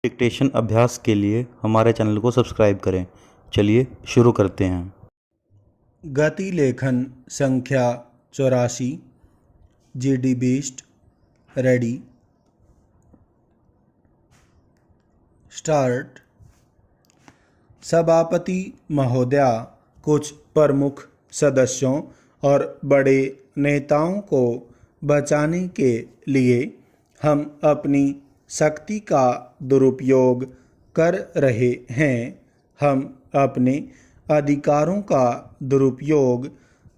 Dictation अभ्यास के लिए हमारे चैनल को सब्सक्राइब करें। चलिए शुरू करते हैं। गति लेखन संख्या 84। GD beast ready start. सभापति महोदया, कुछ प्रमुख सदस्यों और बड़े नेताओं को बचाने के लिए हम अपनी शक्ति का दुरुपयोग कर रहे हैं। हम अपने अधिकारों का दुरुपयोग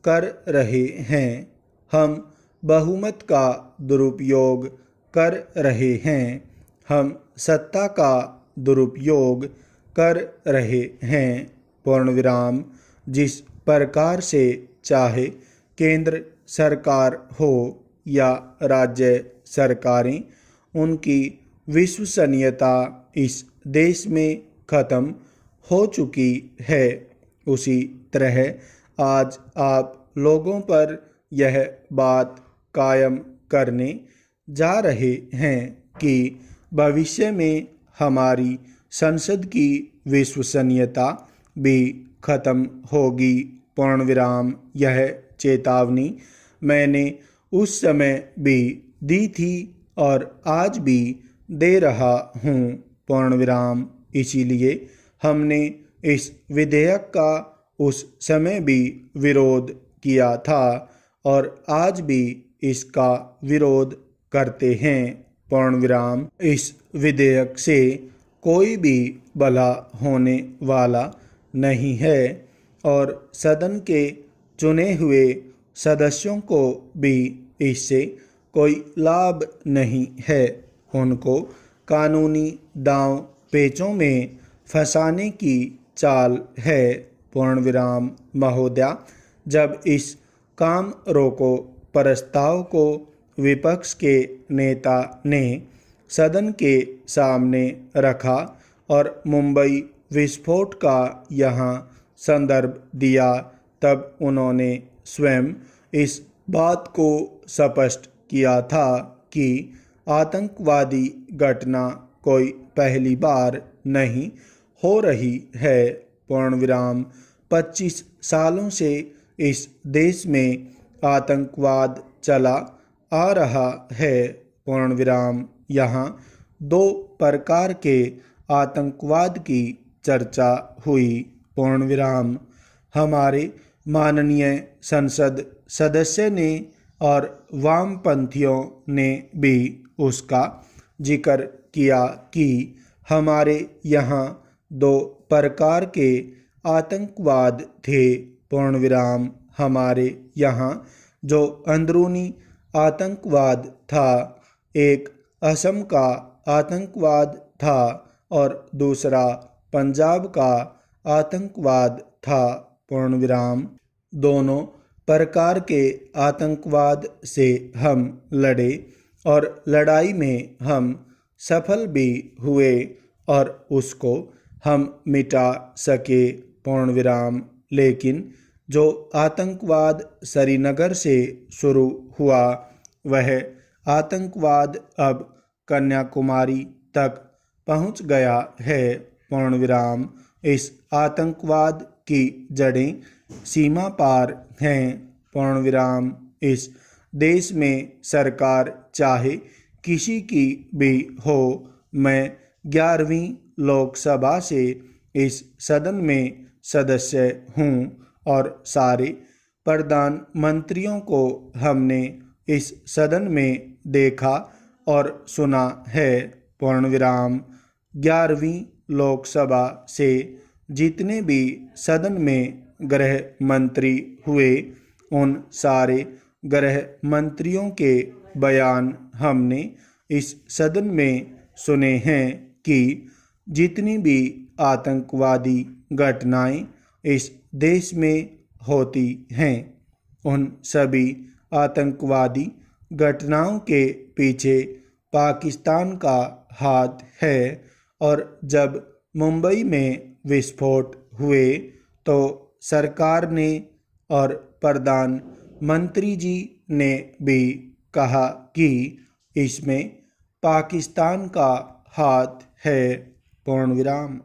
कर रहे हैं। हम बहुमत का दुरुपयोग कर रहे हैं। हम सत्ता का दुरुपयोग कर रहे हैं। पूर्णविराम। जिस प्रकार से चाहे केंद्र सरकार हो या राज्य सरकारें, उनकी विश्वसनीयता इस देश में खत्म हो चुकी है। उसी तरह आज आप लोगों पर यह बात कायम करने जा रहे हैं कि भविष्य में हमारी संसद की विश्वसनीयता भी खत्म होगी। पूर्णविराम। यह चेतावनी मैंने उस समय भी दी थी और आज भी दे रहा हूँ। पूर्णविराम। इसीलिए हमने इस विधेयक का उस समय भी विरोध किया था और आज भी इसका विरोध करते हैं। पूर्णविराम। इस विधेयक से कोई भी भला होने वाला नहीं है और सदन के चुने हुए सदस्यों को भी इससे कोई लाभ नहीं है। उनको कानूनी दांव पेचों में फंसाने की चाल है। पूर्णविराम। महोदया, जब इस काम रोको प्रस्ताव को विपक्ष के नेता ने सदन के सामने रखा और मुंबई विस्फोट का यहाँ संदर्भ दिया, तब उन्होंने स्वयं इस बात को स्पष्ट किया था कि आतंकवादी घटना कोई पहली बार नहीं हो रही है। पूर्णविराम। 25 सालों से इस देश में आतंकवाद चला आ रहा है। पूर्णविराम। यहाँ 2 प्रकार के आतंकवाद की चर्चा हुई। पूर्णविराम। हमारे माननीय संसद सदस्य ने और वामपंथियों ने भी उसका जिक्र किया कि हमारे यहाँ 2 प्रकार के आतंकवाद थे। पूर्णविराम। हमारे यहाँ जो अंदरूनी आतंकवाद था, एक असम का आतंकवाद था और दूसरा पंजाब का आतंकवाद था। पूर्णविराम। दोनों प्रकार के आतंकवाद से हम लड़े और लड़ाई में हम सफल भी हुए और उसको हम मिटा सके। पूर्णविराम। लेकिन जो आतंकवाद श्रीनगर से शुरू हुआ, वह आतंकवाद अब कन्याकुमारी तक पहुंच गया है। पूर्णविराम। इस आतंकवाद की जड़ें सीमा पार हैं। पूर्णविराम। इस देश में सरकार चाहे किसी की भी हो, मैं 11वीं लोकसभा से इस सदन में सदस्य हूँ और सारे प्रधानमंत्रियों को हमने इस सदन में देखा और सुना है। पूर्णविराम। 11वीं लोकसभा से जितने भी सदन में गृह मंत्री हुए, उन सारे गृह मंत्रियों के बयान हमने इस सदन में सुने हैं कि जितनी भी आतंकवादी घटनाएं इस देश में होती हैं, उन सभी आतंकवादी घटनाओं के पीछे पाकिस्तान का हाथ है। और जब मुंबई में विस्फोट हुए तो सरकार ने और प्रधानमंत्री जी ने भी कहा कि इसमें पाकिस्तान का हाथ है। पूर्ण विराम।